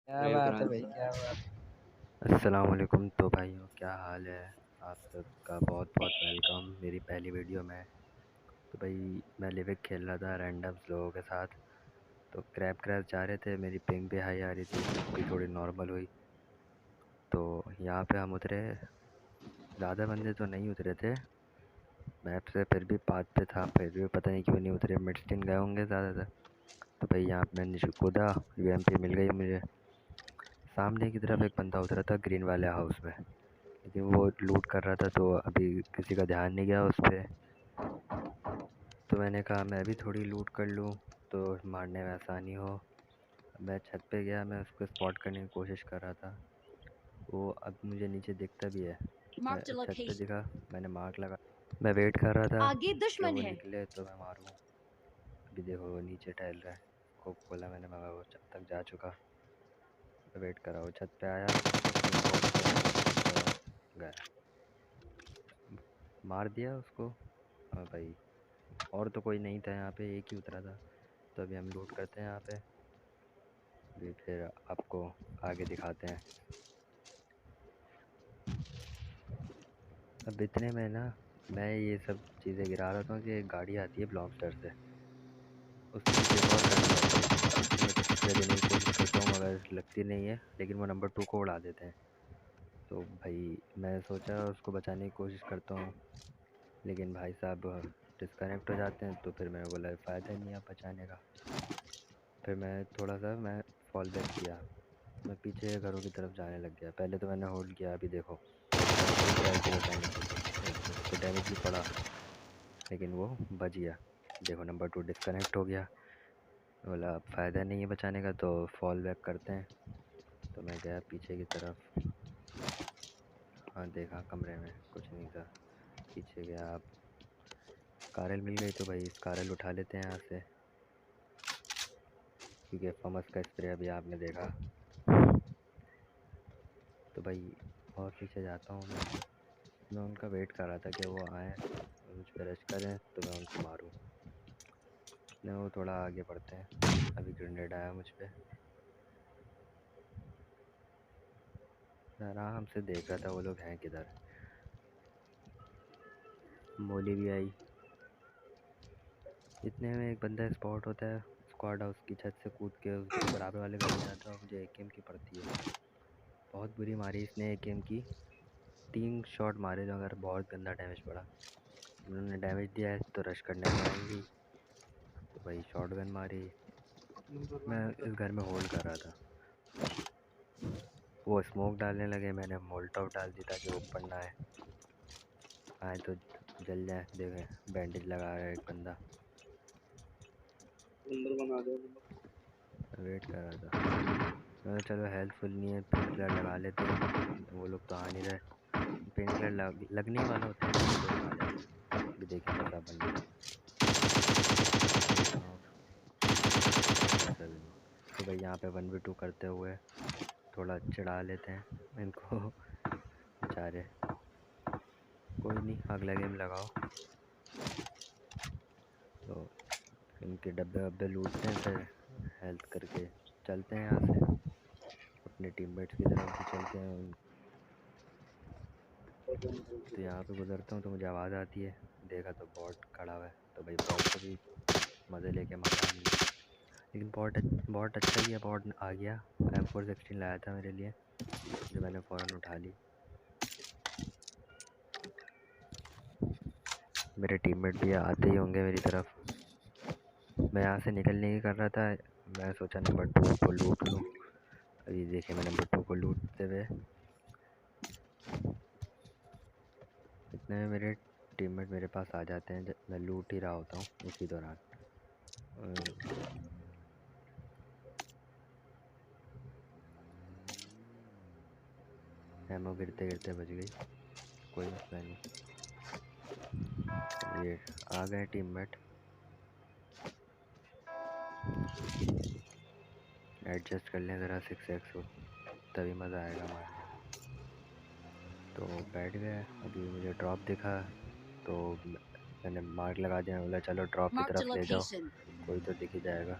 क्या बात है भाई, क्या बात है। अस्सलाम वालेकुम। तो भाइयों क्या हाल है? आप सबका बहुत बहुत वेलकम मेरी पहली वीडियो में। तो भाई मैं लिविक खेल रहा था रैंडम्स लोगों के साथ। तो क्रैप क्रैप जा रहे थे, मेरी पिंग भी हाई आ रही थी, अभी थोड़ी नॉर्मल हुई। तो यहाँ पे हम उतरे, ज़्यादा बंदे तो नहीं उतरे थे मैप से, फिर भी पाथ पे था, फिर भी पता नहीं क्यों नहीं उतरे। मिडस्टिन गए होंगे ज़्यादातर। तो भाई यहाँ पे मैं नीचे कूदा, यूएमपी मिल गई मुझे। सामने की तरफ एक बंदा उतरा था ग्रीन वाले हाउस में, लेकिन वो लूट कर रहा था तो अभी किसी का ध्यान नहीं गया उस पर। तो मैंने कहा मैं भी थोड़ी लूट कर लूँ तो मारने में आसानी हो। मैं छत पे गया, मैं उसको स्पॉट करने की कोशिश कर रहा था। वो अब मुझे नीचे दिखता भी है। मैं Marked a छत पे location. दिखा, मैंने मार्क लगा, मैं वेट कर रहा था आगे कि दुश्मन वो है। निकले तो मैं मारूं। अभी देखो वो नीचे टहल रहा है, को खोला मैंने मगर वो छत तक जा चुका। मैं वेट कर रहा हूँ, छत पे आया, स्पॉट किया और गया, मार दिया उसको। हाँ भाई, और तो कोई नहीं था यहाँ पे, एक ही उतरा था। तो अभी हम लूट करते हैं यहाँ पे, अभी फिर आपको आगे दिखाते हैं। अब इतने में ना, मैं ये सब चीज़ें गिरा रहा था कि एक गाड़ी आती है ब्लॉकस्टर से, उसके पीछे एक और गाड़ी आती है, उसको मैं छुट्टियाँ देने की कोशिश करता हूँ मगर लगती नहीं है, लेकिन वो नंबर 2 को उड़ा देते हैं। तो भाई मैं सोचा उसको बचाने की कोशिश करता हूँ, लेकिन भाई साहब डिस्कनेक्ट हो जाते हैं। तो फिर मैंने बोला फ़ायदा नहीं है बचाने का। फिर मैं थोड़ा सा मैं फॉल बैक किया, मैं पीछे घरों की तरफ जाने लग गया। पहले तो मैंने होल्ड किया, अभी देखो मैंने पूरी ट्राई की बचाने की, उसको डैमेज भी पड़ा लेकिन वो बच गया। देखो नंबर 2 डिस्कनेक्ट हो गया। बोला अब फ़ायदा नहीं है बचाने का तो फॉल बैक करते हैं। तो मैं गया पीछे की तरफ, हाँ देखा कमरे में कुछ नहीं था। पीछे गया, अब स्कारल मिल गई तो भाई स्कारल उठा लेते हैं यहाँ से, क्योंकि फमस का स्प्रे अभी आपने देखा। तो भाई और पीछे जाता हूँ मैं उनका वेट कर रहा था कि वो आएँ मुझ पर रश करें तो मैं उनको मारूँ। नहीं, वो थोड़ा आगे बढ़ते हैं। अभी ग्रेनेड आया मुझ पे, मैं आराम से देख रहा था वो लोग हैं किधर। मोली भी आई। इतने में एक बंदा स्पॉट होता है, स्क्वाड हाउस की छत से कूद के उसके बराबर वाले घर में जाता है और मुझे एकेएम की पड़ती है। बहुत बुरी मारी इसने एकेएम की, 3 शॉट मारे मगर बहुत गंदा डैमेज पड़ा। उन्होंने डैमेज दिया है तो रश करने तो आएंगे ही। तो भाई शॉटगन मारी। मैं इस घर में होल्ड कर रहा था, वो स्मोक डालने लगे, मैंने मोल्टोव डाल दी ताकि वो ऊपर ना आए, आए तो जल जाए। देखे बैंडेज लगा रहा है एक बंदा, वेट कर रहा था। मैं चलो हेल्पफुल नहीं है, पेन किलर लगा लेते हैं, वो लोग तो आ नहीं रहे। पेन किलर लगने ही वाला होता है लेकिन वो लोग आ जाते हैं। भी देखे बचा बंदा, एक नॉक, बस अभी नहीं। तो भाई यहाँ पे 1v2 करते हुए थोड़ा चिढ़ा लेते हैं इनको बेचारे। कोई नहीं, अगला गेम लगाओ। तो इनके डब्बे वब्बे लूटते हैं, फिर हेल्थ करके चलते हैं यहाँ से, अपने टीममेट्स की तरफ भी चलते हैं तो यहाँ पे गुजरता हूँ तो मुझे आवाज़ आती है, देखा तो बॉट खड़ा हुआ है। तो भाई बॉट को भी मज़े लेके मारा हमने, लेकिन बॉट अच्छा किया, बॉट आ गया। M416 लाया था मेरे लिए, जो मैंने फ़ौरन उठा ली। मेरे टीममेट भी आते ही होंगे मेरी तरफ। मैं यहाँ से निकलने की कर रहा था, मैं सोचा नंबर 2 को लूट लूँ। अभी देखे मैं नंबर 2 को लूटते हुए, इतने में मेरे टीममेट मेरे पास आ जाते हैं, मैं लूट ही रहा होता हूँ उसी दौरान। एमओ गिरते गिरते बच गई, कोई मसला नहीं। ये आ गए टीममेट, एडजस्ट कर लें ज़रा 6x को, तभी मज़ा आएगा मारने में। तो बैठ गए, अभी मुझे ड्रॉप दिखा तो मैंने मार्क लगा दिया, बोला चलो ड्रॉप की Marked a तरफ ले जाओ, location. कोई तो दिख ही जाएगा।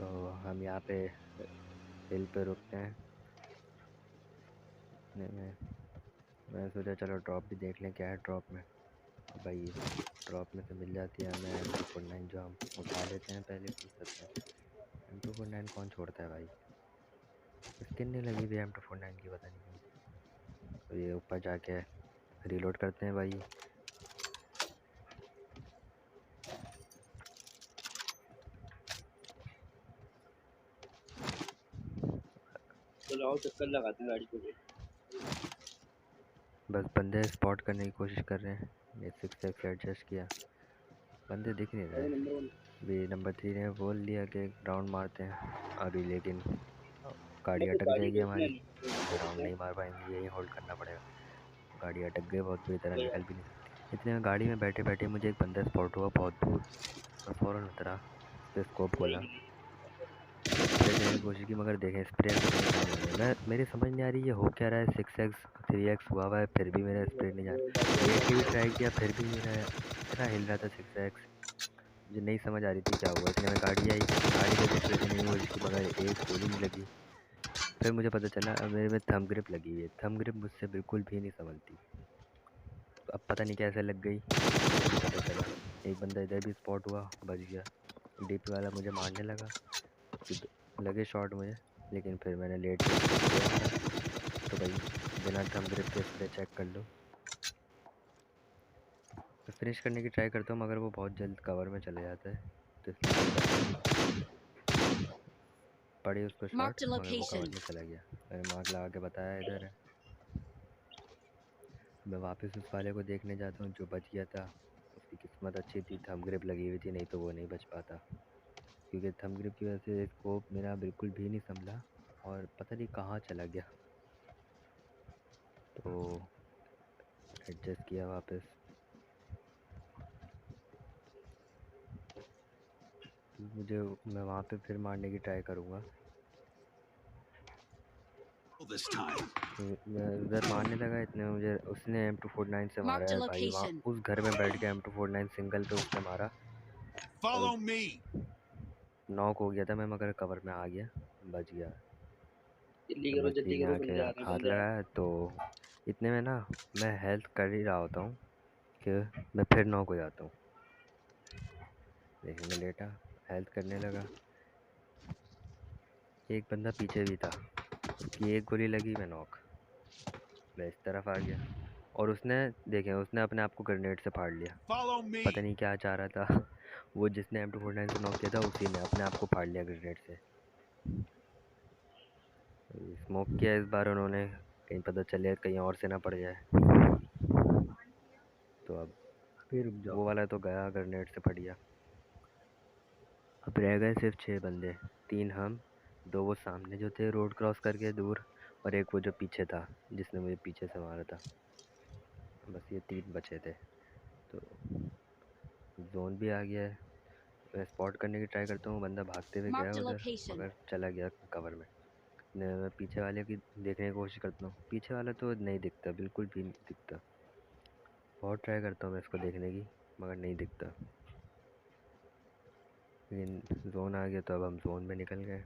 तो हम यहाँ पे हिल पे रुकते हैं। मैं सोचा चलो ड्रॉप भी देख लें क्या है ड्रॉप में। और भाई ड्रॉप में से मिल जाती है हमें M249 जो हम उठा लेते हैं पहले फुर्सत में। M249 कौन छोड़ता है भाई। स्किन नहीं लगी हुई M249 की पता नहीं क्यों। तो ये ऊपर जाके रीलोड करते हैं भाई। चलो आओ चक्कर लगाते हैं गाड़ी को। बस बंदे स्पॉट करने की कोशिश कर रहे हैं। ये 6x एडजस्ट किया, बंदे दिख नहीं रहे। अभी नंबर 3 ने बोल लिया कि राउंड मारते हैं अभी, लेकिन गाड़ी अटक जाएगी हमारी, राउंड नहीं मार पाएंगे, यही होल्ड करना पड़ेगा। गाड़ी अटक गई, बहुत बुरी तरह निकल भी नहीं सकती। इतने में गाड़ी में बैठे बैठे मुझे एक बंदा स्पॉट हुआ बहुत दूर। मैं फ़ौरन उतरा, उस पर स्कोप खोला, स्प्रे देने की कोशिश की, मगर देखें स्प्रे मैं मेरी समझ नहीं आ रही ये हो क्या रहा है। 6x 3x हुआ है फिर भी मेरा स्प्रे नहीं जा रहा। 8 की भी ट्राई किया फिर भी मेरा इतना हिल रहा था 6x। मुझे नहीं समझ आ रही थी क्या हुआ। इतने में गाड़ी आई, गाड़ी को भी स्प्रे देने की कोशिश की मगर एक गोली नहीं लगी। फिर मुझे पता चला अब मेरे में थंब ग्रिप लगी हुई है। थंब ग्रिप मुझसे बिल्कुल भी नहीं संभलती। अब पता नहीं कैसे लग गई, पता चला। एक बंदा इधर भी स्पॉट हुआ, बच गया। डीपी वाला मुझे मारने लगा, लगे शॉट मुझे, लेकिन फिर मैंने लेट किया। तो भाई बिना थंब ग्रिप के स्प्रे चेक कर लो। फिनिश करने की ट्राई करता हूँ मगर वो बहुत जल्द कवर में चले जाता है, तो इसलिए पड़ी उसको शॉट मगर वो कवर में चला गया। मैंने मार्क लगा के बताया इधर है। मैं वापस उस वाले को देखने जाता हूँ जो बच गया था। उसकी किस्मत अच्छी थी, थंब ग्रिप लगी हुई थी, नहीं तो वो नहीं बच पाता। क्योंकि थंब ग्रिप की वजह से स्कोप मेरा बिल्कुल भी नहीं संभला और पता नहीं कहाँ चला गया। तो एडजस्ट किया वापस। मैं वहाँ पे फिर मारने की ट्राई करूँगा। मैं उधर मारने लगा, इतने में मुझे उसने M249 से मारा है भाई। वहाँ उस घर में बैठ के M249 सिंगल पे उसने मारा। नॉक हो गया था मैं मगर कवर में आ गया, बच गया। नंबर 3 ने आके हाथ लगाया तो इतने में ना मैं हेल्थ कर ही रहा होता हूँ कि मैं फिर नॉक हो जाता हूँ। देखिए मैं लेटा हेल्थ करने लगा, एक बंदा पीछे भी था, उसकी एक गोली लगी, मैं नॉक। मैं इस तरफ आ गया और उसने देखें उसने अपने आप को ग्रेनेड से फाड़ लिया। पता नहीं क्या चाह रहा था वो जिसने M249 से नॉक किया था उसी ने अपने आप को फाड़ लिया ग्रेनेड से। स्मोक किया इस बार उन्होंने, कहीं पता चले कहीं और से ना पड़ जाए। तो अब फिर वो वाला तो गया, ग्रेनेड से फट गया। अब रह गए सिर्फ 6 बंदे, 3 हम, 2 वो सामने जो थे रोड क्रॉस करके दूर, और एक वो जो पीछे था जिसने मुझे पीछे से मारा था। बस ये 3 बचे थे। तो जोन भी आ गया है। मैं स्पॉट करने की ट्राई करता हूँ, बंदा भागते हुए गया उधर मगर चला गया कवर में। मैं पीछे वाले की देखने की कोशिश करता हूँ, पीछे वाला तो नहीं दिखता, बिल्कुल भी नहीं दिखता। बहुत ट्राई करता हूँ मैं इसको देखने की मगर नहीं दिखता। लेकिन जोन आ गया तो अब हम जोन में निकल गए।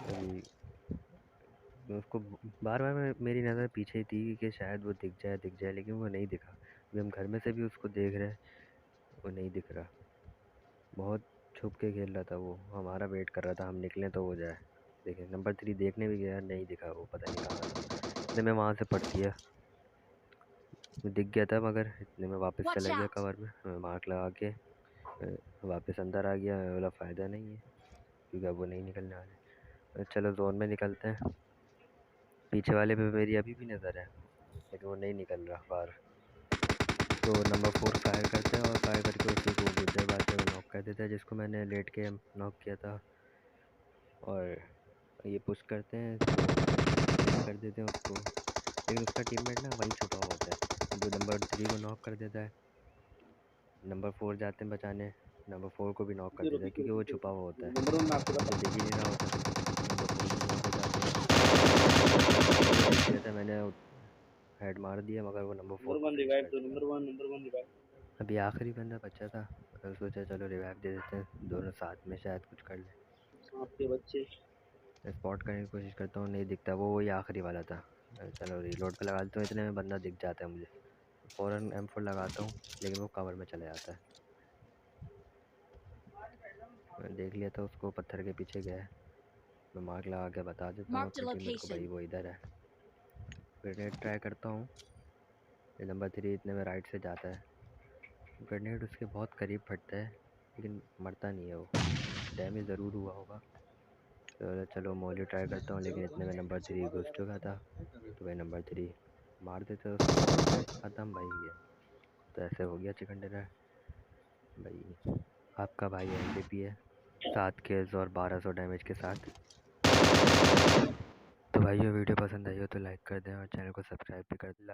अभी उसको बार बार मेरी नज़र पीछे ही थी कि शायद वो दिख जाए, लेकिन वो नहीं दिखा। अभी हम घर में से भी उसको देख रहे हैं, वो नहीं दिख रहा। बहुत छुप के खेल रहा था वो, हमारा वेट कर रहा था हम निकलें तो वो जाए। देखें नंबर 3 देखने भी गया, नहीं दिखा वो, पता नहीं कहाँ था। इतने में वहाँ से पड़ दिया, दिख गया था मगर इतने में वापस चला गया कवर में। मैं मार्क लगा के वापस अंदर आ गया। बोला फ़ायदा नहीं है क्योंकि अब वो नहीं निकलने वाले। चलो जोन में निकलते हैं। पीछे वाले पे मेरी अभी भी नज़र है लेकिन वो नहीं निकल रहा बाहर। तो नंबर 4 फायर करते हैं और फायर करके उसी को गुजर बाते में नॉक कर देता है जिसको मैंने लेट के नॉक किया था। और ये पुश करते हैं तो कर देते हैं उसको, लेकिन उसका टीममेट ना वहीं छुपा हुआ होता है जो नंबर 3 को नॉक कर देता है। नंबर 4 जाते हैं बचाने, नंबर 4 को भी नॉक कर देता है क्योंकि वो छुपा हुआ होता है, मुझे दिख ही नहीं रहा होता। नंबर 4 भी नॉक हो जाते हैं। मैंने हेड मार दिया मगर वो नंबर 4 नंबर को 1 फिनिश रिवाइव कर दो, दिया। Number one revive. अभी आखिरी बंदा बचा था, तो सोचा चलो रिवाइव दे देते हैं, दोनों साथ में शायद कुछ कर ले। सांप के बच्चे। स्पॉट करने की कोशिश करता हूँ, नहीं दिखता, वो वही आखिरी वाला था। चलो रीलोड पे लगा देता हूँ, इतने में बंदा दिख जाता है मुझे, फ़ौरन M4 लगाता हूँ, लेकिन वो कवर में चला जाता है। मैं देख लिया था उसको, पत्थर के पीछे गया है। मैं मार्क लगा के बता देता हूँ Marked a अपने टीममेट को, भाई location. वो इधर है। ग्रेनेड ट्राई करता हूँ, ये नंबर 3 इतने में राइट से जाता है। ग्रेनेड उसके बहुत करीब फटता है, लेकिन मरता नहीं है वो, डैमेज ज़रूर हुआ होगा। तो चलो मॉली ट्राई करता हूँ, लेकिन इतने में नंबर 3 घुस चुका था। तो भाई नंबर 3 मार देते उसको, ख़त्म भाई गेम। तो ऐसे हो गया चिकन डिनर। भाई आपका भाई MVP है, 7 kills और 1200 डैमेज के साथ। तो भाई ये वीडियो पसंद आई हो तो लाइक कर दें और चैनल को सब्सक्राइब भी कर दें।